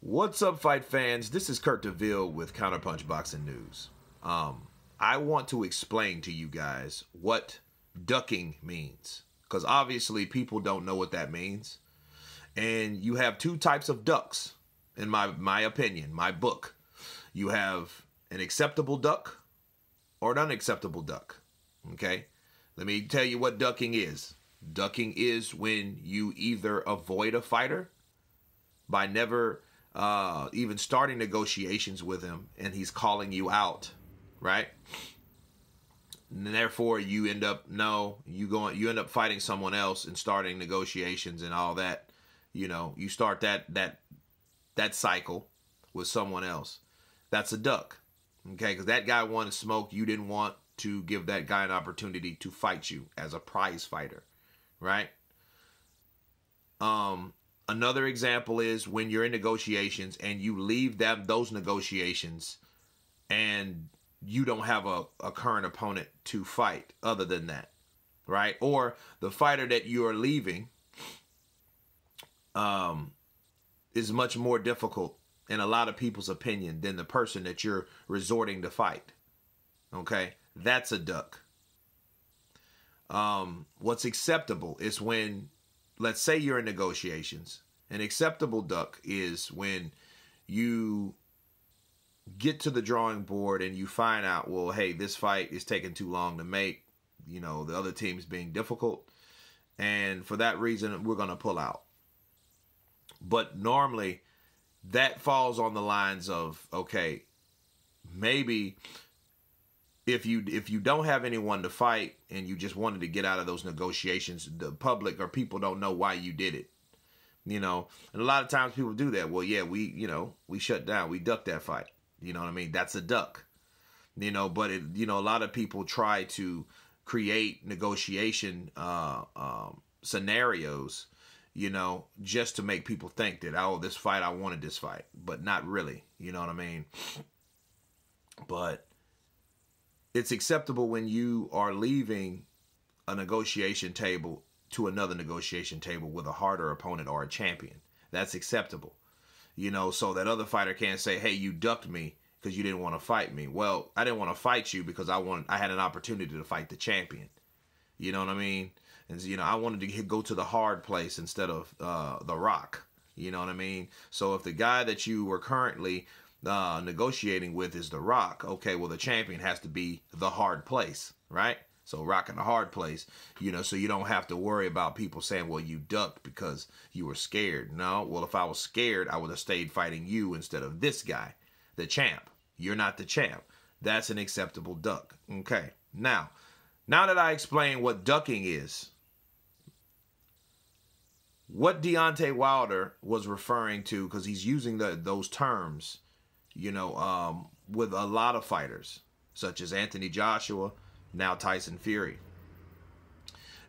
What's up, fight fans? This is Kurt DeVille with Counterpunch Boxing News. I want to explain to you guys what ducking means, because obviously people don't know what that means. And you have two types of ducks, in my opinion, my book. You have an acceptable duck or an unacceptable duck. Okay? Let me tell you what ducking is. Ducking is when you either avoid a fighter by never even starting negotiations with him, and he's calling you out, right? And therefore, you end up you end up fighting someone else and starting negotiations and all that. You know, you start that cycle with someone else. That's a duck, okay? Because that guy wanted smoke. You didn't want to give that guy an opportunity to fight you as a prize fighter, right? Another example is when you're in negotiations and you leave those negotiations and you don't have a current opponent to fight other than that, right? Or the fighter that you are leaving is much more difficult in a lot of people's opinion than the person that you're resorting to fight, okay? That's a duck. What's acceptable is when, let's say you're in negotiations. An acceptable duck is when you get to the drawing board and you find out, well, hey, this fight is taking too long to make. You know, the other team's being difficult. And for that reason, we're going to pull out. But normally, that falls on the lines of, okay, maybe if you don't have anyone to fight and you just wanted to get out of those negotiations, the public or people don't know why you did it. You know, and a lot of times people do that. Well, yeah, we shut down. We ducked that fight. You know what I mean? That's a duck. You know, but a lot of people try to create negotiation scenarios, you know, just to make people think that, oh, this fight, I wanted this fight, but not really. You know what I mean? But it's acceptable when you are leaving a negotiation table to another negotiation table with a harder opponent or a champion. That's acceptable. You know, so that other fighter can't say, hey, you ducked me because you didn't want to fight me. Well, I didn't want to fight you because I had an opportunity to fight the champion. You know what I mean? And, you know, I wanted to go to the hard place instead of the rock. You know what I mean? So if the guy that you were currently negotiating with is the rock, okay, well, the champion has to be the hard place, right? So rocking the hard place, you know, so you don't have to worry about people saying, well, you ducked because you were scared. No, well, if I was scared, I would have stayed fighting you instead of this guy, the champ. You're not the champ. That's an acceptable duck. Okay. Now that I explained what ducking is, what Deontay Wilder was referring to, because he's using those terms, you know, with a lot of fighters, such as Anthony Joshua, now Tyson Fury.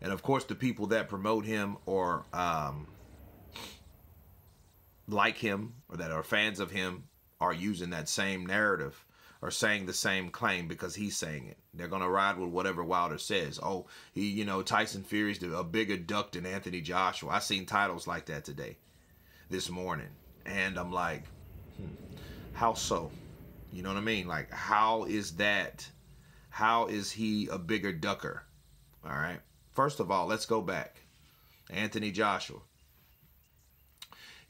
And of course, the people that promote him or like him or that are fans of him are using that same narrative or saying the same claim because he's saying it. They're going to ride with whatever Wilder says. Oh, Tyson Fury's a bigger duck than Anthony Joshua. I seen titles like that this morning. And I'm like, how so? You know what I mean? Like, how is that? How is he a bigger ducker? All right. First of all, let's go back. Anthony Joshua.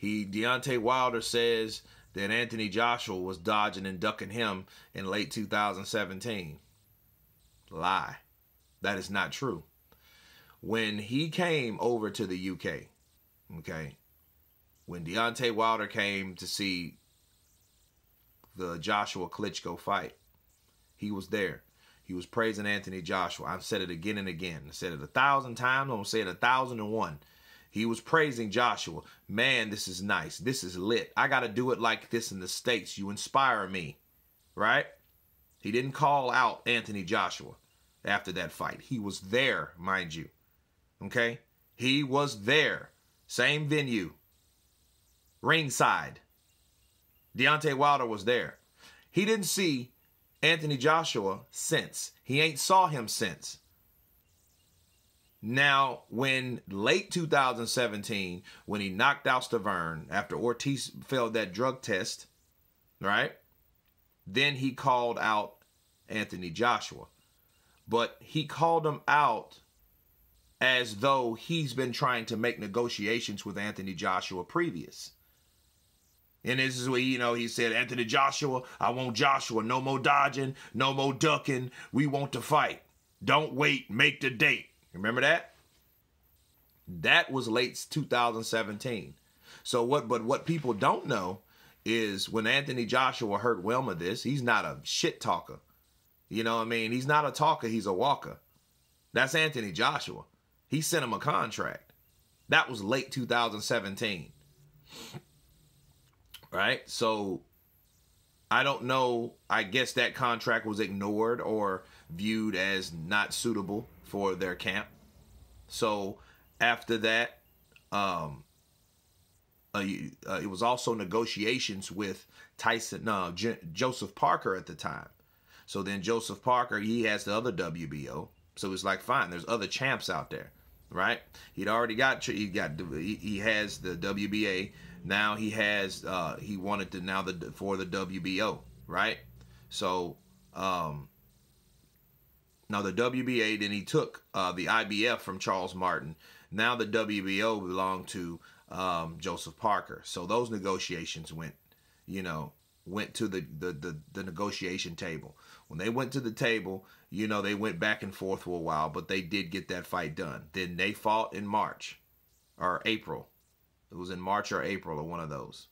Deontay Wilder says that Anthony Joshua was dodging and ducking him in late 2017. Lie. That is not true. When he came over to the UK, okay, when Deontay Wilder came to see the Joshua Klitschko fight, he was there. He was praising Anthony Joshua. I've said it again and again. I said it 1,000 times. I'm going to say it 1,001. He was praising Joshua. Man, this is nice. This is lit. I got to do it like this in the States. You inspire me, right? He didn't call out Anthony Joshua after that fight. He was there, mind you. Okay? He was there. Same venue. Ringside. Deontay Wilder was there. He didn't see Anthony Joshua since. He ain't saw him since. Now, when late 2017, when he knocked out Stavern after Ortiz failed that drug test, right? Then he called out Anthony Joshua. But he called him out as though he's been trying to make negotiations with Anthony Joshua previous. And this is where, he said, Anthony Joshua, I want Joshua. No more dodging, no more ducking. We want to fight. Don't wait, make the date. Remember that? That was late 2017. So what people don't know is when Anthony Joshua heard Wilma this, he's not a shit talker. You know what I mean? He's not a talker, he's a walker. That's Anthony Joshua. He sent him a contract. That was late 2017. Right? So I don't know. I guess that contract was ignored or viewed as not suitable for their camp. So after that, it was also negotiations with Tyson, Joseph Parker at the time. So then Joseph Parker, he has the other WBO. So it's like, fine, there's other champs out there, right? He has the WBA. Now he has, he wanted to for the WBO, right? So, now the WBA, then he took the IBF from Charles Martin. Now the WBO belonged to Joseph Parker. So those negotiations went to the negotiation table. When they went to the table, they went back and forth for a while, but they did get that fight done. Then they fought in March or April. It was in March or April or one of those,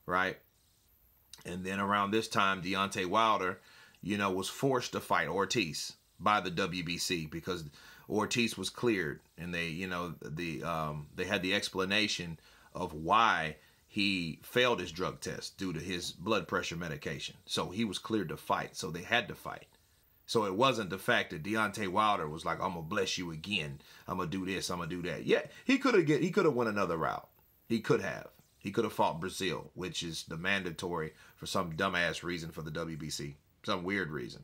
right? And then around this time, Deontay Wilder, was forced to fight Ortiz by the WBC because Ortiz was cleared, and they had the explanation of why he failed his drug test due to his blood pressure medication. So he was cleared to fight. So they had to fight. So it wasn't the fact that Deontay Wilder was like, I'm going to bless you again. I'm going to do this. I'm going to do that. Yeah, he could have went another route. He could have. He could have fought Brazil, which is the mandatory for some dumbass reason for the WBC. Some weird reason.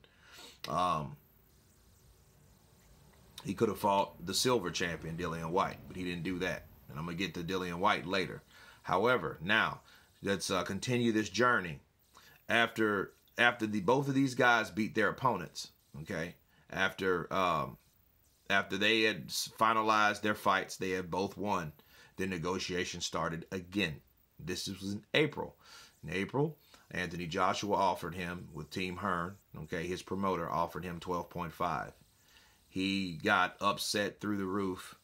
He could have fought the silver champion, Dillian White, but he didn't do that. And I'm going to get to Dillian White later. However, now let's continue this journey. After both of these guys beat their opponents, okay? After they had finalized their fights, they had both won. The negotiation started again. This was in April. In April, Anthony Joshua offered him with Team Hearn, okay? His promoter offered him 12.5. He got upset through the roof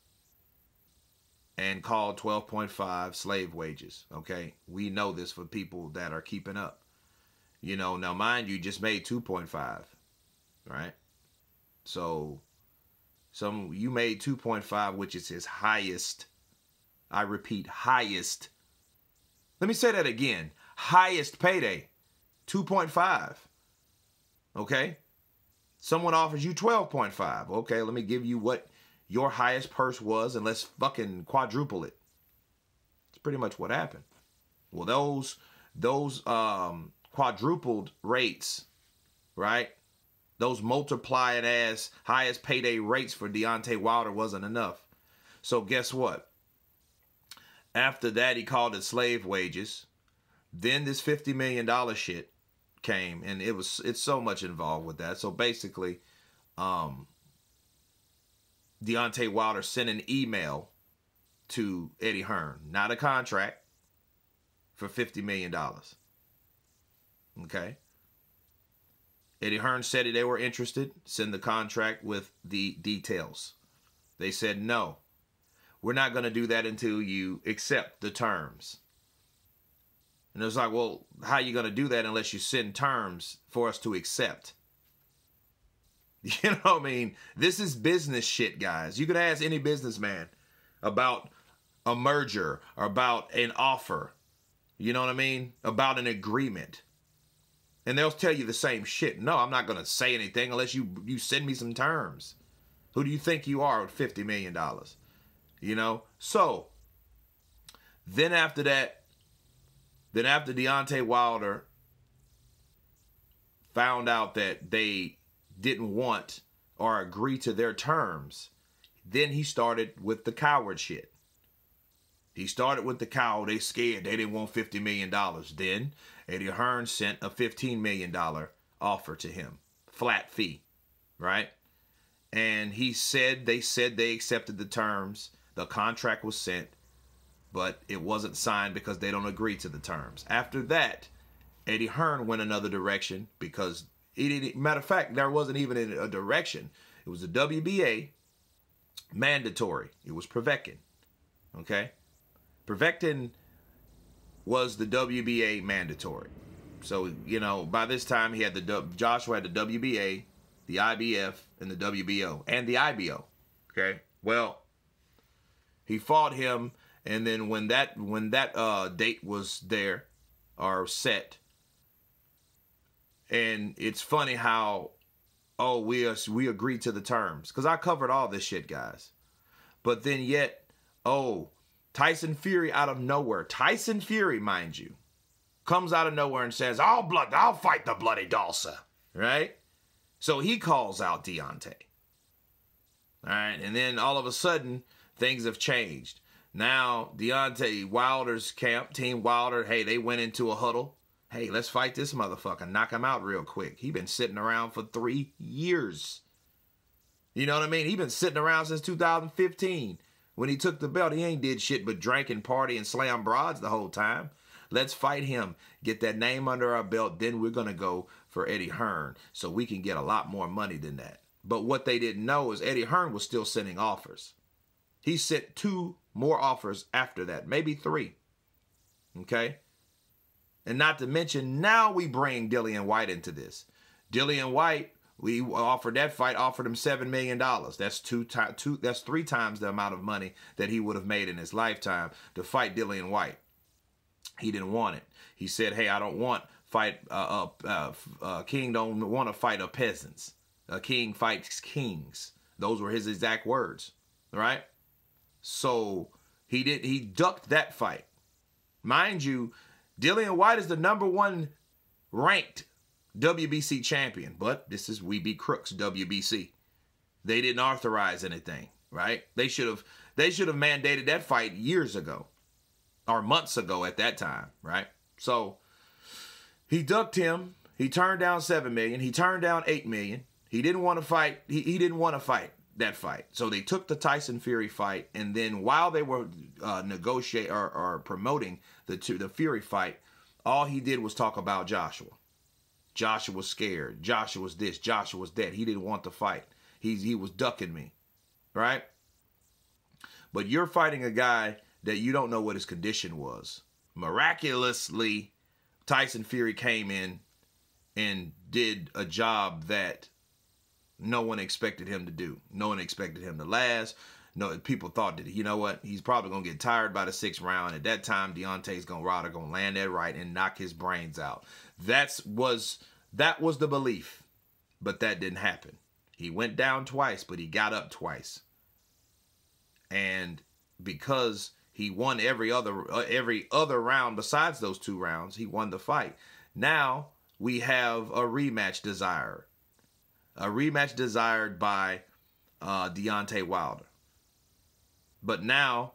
and called 12.5 slave wages, okay? We know this for people that are keeping up. Now mind you, just made 2.5, right? So you made 2.5, which is his highest. I repeat, highest. Let me say that again. Highest payday, 2.5, okay? Someone offers you 12.5. Okay, let me give you what your highest purse was and let's fucking quadruple it. It's pretty much what happened. Well, those quadrupled rates, right? Those multiplying as highest payday rates for Deontay Wilder wasn't enough. So guess what? After that, he called it slave wages. Then this $50 million shit came, and it's so much involved with that. So basically, Deontay Wilder sent an email to Eddie Hearn, not a contract, for $50 million. Okay. Eddie Hearn said they were interested. Send the contract with the details. They said, no, we're not going to do that until you accept the terms. And it was like, well, how are you going to do that unless you send terms for us to accept? You know what I mean? This is business shit, guys. You could ask any businessman about a merger or about an offer. You know what I mean? About an agreement. And they'll tell you the same shit. No, I'm not going to say anything unless you send me some terms. Who do you think you are with $50 million? You know? So, then after that, then after Deontay Wilder found out that they didn't want or agree to their terms, Then he started with the coward shit. He started with the cow. They scared. They didn't want $50 million. Then Eddie Hearn sent a $15 million offer to him. Flat fee. Right? And they said they accepted the terms. The contract was sent. But it wasn't signed because they don't agree to the terms. After that, Eddie Hearn went another direction because, matter of fact, there wasn't even a direction. It was the WBA mandatory. It was Prevekin. Okay? Prevekin was the WBA mandatory. So, you know, by this time he had Joshua had the WBA, the IBF, and the WBO, and the IBO. Okay? Well, he fought him, and then when that date was there or set, and it's funny how, oh, we agreed to the terms. Because I covered all this shit, guys. But then yet, oh, Tyson Fury out of nowhere. Tyson Fury, mind you, comes out of nowhere and says, I'll fight the bloody Dalsa. Right? So he calls out Deontay. All right? And then all of a sudden, things have changed. Now, Deontay Wilder's camp, Team Wilder, hey, they went into a huddle. Hey, let's fight this motherfucker. Knock him out real quick. He been sitting around for 3 years. You know what I mean? He been sitting around since 2015. When he took the belt, he ain't did shit but drink and party and slam broads the whole time. Let's fight him. Get that name under our belt. Then we're going to go for Eddie Hearn so we can get a lot more money than that. But what they didn't know is Eddie Hearn was still sending offers. He sent 2 more offers after that. Maybe 3. Okay? And not to mention, now we bring Dillian Whyte into this. Dillian Whyte, we offered that fight, offered him $7 million. That's 3 times the amount of money that he would have made in his lifetime to fight Dillian Whyte. He didn't want it. He said, hey, I don't want king don't want to fight a peasants. A king fights kings. Those were his exact words. Right? So he ducked that fight. Mind you, Dillian Whyte is the #1 ranked WBC champion, but this is We Be Crooks WBC. They didn't authorize anything, right? They should have mandated that fight years ago or months ago at that time, right? So he ducked him. He turned down $7 million. He turned down $8 million. He didn't want to fight. He didn't want to fight that fight. So they took the Tyson Fury fight, and then while they were negotiating or promoting the Fury fight, all he did was talk about Joshua. Joshua was scared. Joshua was this. Joshua was that. He didn't want to fight. He was ducking me, right? But you're fighting a guy that you don't know what his condition was. Miraculously, Tyson Fury came in and did a job that no one expected him to do. No one expected him to last. No, people thought that, you know what, he's probably going to get tired by the 6th round. At that time, Deontay's going to land that right and knock his brains out. That was the belief, but that didn't happen. He went down twice, but he got up twice. And because he won every other round besides those 2 rounds, he won the fight. Now we have a rematch desired. A rematch desired by Deontay Wilder. But now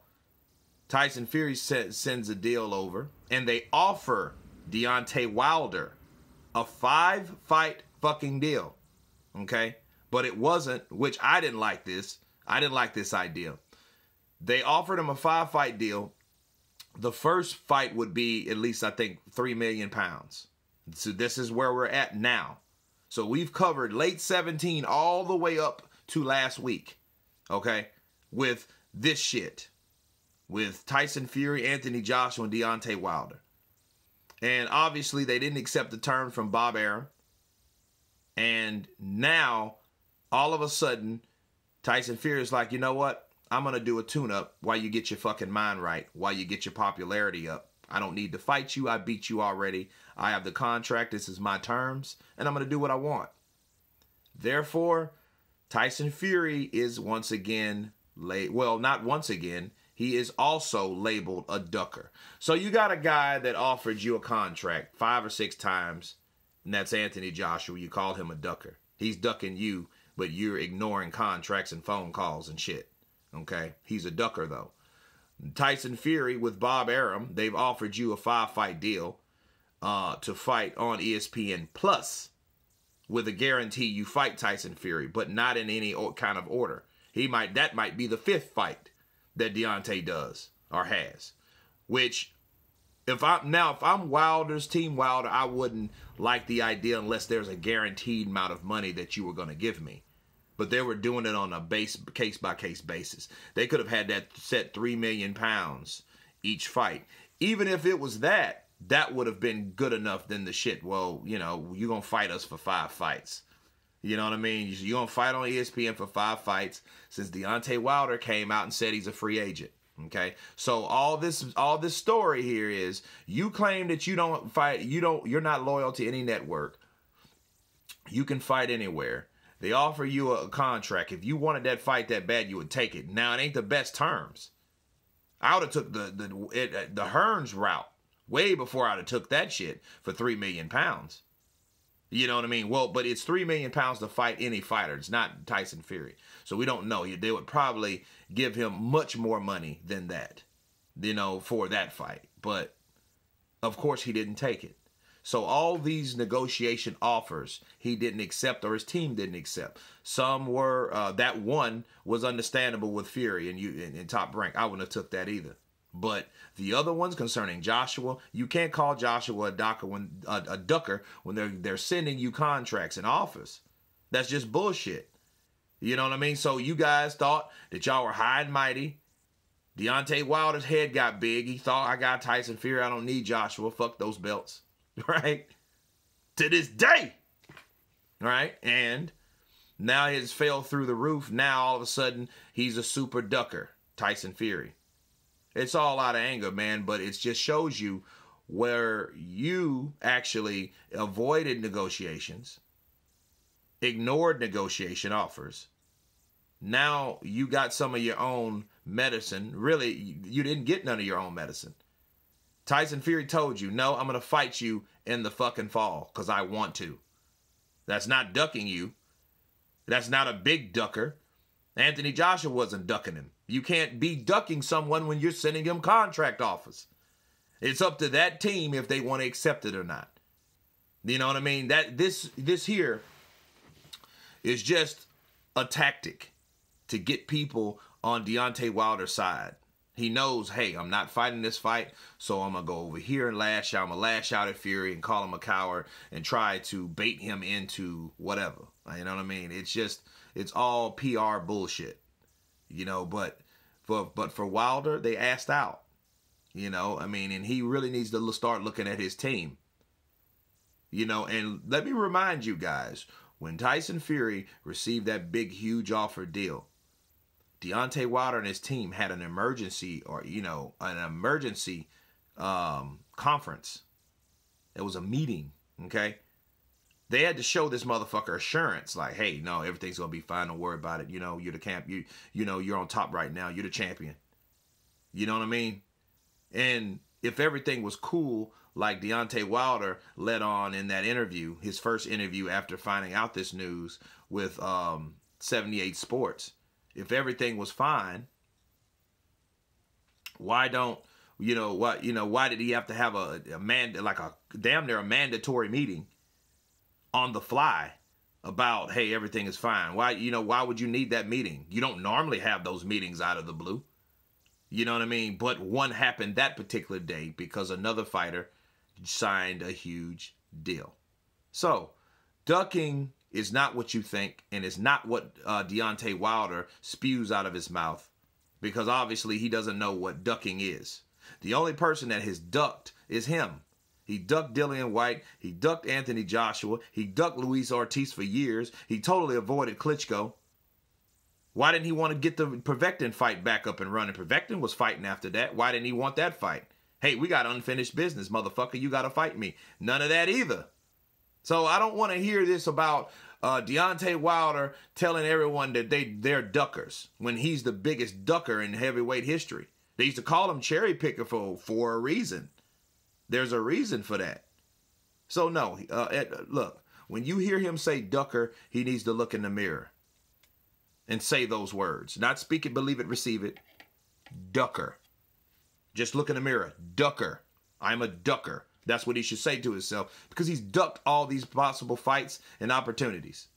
Tyson Fury sends a deal over, and they offer Deontay Wilder a 5-fight fucking deal. Okay? But it wasn't, which I didn't like this. I didn't like this idea. They offered him a 5-fight deal. The first fight would be at least, I think, 3 million pounds. So this is where we're at now. So we've covered late 17 all the way up to last week. Okay? With this shit. With Tyson Fury, Anthony Joshua, and Deontay Wilder. And obviously they didn't accept the terms from Bob Arum. And now, all of a sudden, Tyson Fury is like, you know what? I'm going to do a tune-up while you get your fucking mind right. While you get your popularity up. I don't need to fight you. I beat you already. I have the contract. This is my terms. And I'm going to do what I want. Therefore, Tyson Fury is once again, well, not once again. He is also labeled a ducker. So you got a guy that offered you a contract 5 or 6 times. And that's Anthony Joshua. You call him a ducker. He's ducking you, but you're ignoring contracts and phone calls and shit. Okay, he's a ducker though. Tyson Fury with Bob Arum, they've offered you a 5-fight deal to fight on ESPN Plus with a guarantee you fight Tyson Fury, but not in any kind of order. That might be the 5th fight that Deontay does or has. Which, if I'm Wilder's team Wilder, I wouldn't like the idea unless there's a guaranteed amount of money that you were going to give me. But they were doing it on a case-by-case basis. They could have had that set £3 million each fight. Even if it was that would have been good enough than the shit, well, you're going to fight us for 5 fights. You know what I mean? You're going to fight on ESPN for 5 fights since Deontay Wilder came out and said he's a free agent. Okay? So all this story here is you claim that you don't fight, you're not loyal to any network. You can fight anywhere. They offer you a contract. If you wanted that fight that bad, you would take it. Now, it ain't the best terms. I would have took the Hearns route way before I would have took that shit for £3 million. You know what I mean? Well, but it's £3 million to fight any fighter. It's not Tyson Fury. So we don't know. They would probably give him much more money than that, for that fight. But, of course, he didn't take it. So all these negotiation offers he didn't accept or his team didn't accept. Some were, that one was understandable with Fury and in Top Rank. I wouldn't have took that either. But the other ones concerning Joshua, you can't call Joshua a ducker when they're sending you contracts and offers. That's just bullshit. You know what I mean? So you guys thought that y'all were high and mighty. Deontay Wilder's head got big. He thought, I got Tyson Fury. I don't need Joshua. Fuck those belts. Right? To this day. Right? And now it's fell through the roof. Now all of a sudden he's a super ducker, Tyson Fury. It's all out of anger, man, but it just shows you where you actually avoided negotiations, ignored negotiation offers. Now you got some of your own medicine. Really, you didn't get none of your own medicine. Tyson Fury told you, no, I'm going to fight you in the fucking fall because I want to. That's not ducking you. That's not a big ducker. Anthony Joshua wasn't ducking him. You can't be ducking someone when you're sending him contract offers. It's up to that team if they want to accept it or not. You know what I mean? This here is just a tactic to get people on Deontay Wilder's side. He knows, hey, I'm not fighting this fight, so I'm going to go over here and lash out. I'm going to lash out at Fury and call him a coward and try to bait him into whatever. You know what I mean? It's all PR bullshit. But for Wilder, they asked out. And he really needs to start looking at his team. And let me remind you guys, when Tyson Fury received that big, huge offer deal, Deontay Wilder and his team had an emergency conference. It was a meeting, okay? They had to show this motherfucker assurance, like, hey, no, everything's going to be fine. Don't worry about it. You're the camp. You're on top right now. You're the champion. You know what I mean? And if everything was cool, like Deontay Wilder let on in that interview, his first interview after finding out this news with 78 Sports, if everything was fine, why did he have to have a damn near a mandatory meeting on the fly about, hey, everything is fine? Why would you need that meeting? You don't normally have those meetings out of the blue. You know what I mean? But one happened that particular day because another fighter signed a huge deal. So, ducking is not what you think, and it's not what Deontay Wilder spews out of his mouth, because obviously he doesn't know what ducking is. The only person that has ducked is him. He ducked Dillian White. He ducked Anthony Joshua. He ducked Luis Ortiz for years. He totally avoided Klitschko. Why didn't he want to get the Povetkin fight back up and running? Povetkin was fighting after that. Why didn't he want that fight? Hey, we got unfinished business, motherfucker. You got to fight me. None of that either. So I don't want to hear this about Deontay Wilder telling everyone that they're duckers when he's the biggest ducker in heavyweight history. They used to call him cherry picker for a reason. There's a reason for that. So no, look, when you hear him say ducker, he needs to look in the mirror. and say those words. Not speak it, believe it, receive it. Ducker. Just look in the mirror. Ducker. I'm a ducker. That's what he should say to himself, because he's ducked all these possible fights and opportunities.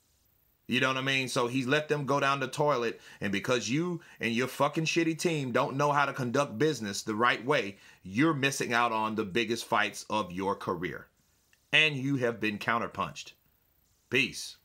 You know what I mean? So he's let them go down the toilet, and because you and your fucking shitty team don't know how to conduct business the right way, you're missing out on the biggest fights of your career. And you have been counterpunched. Peace.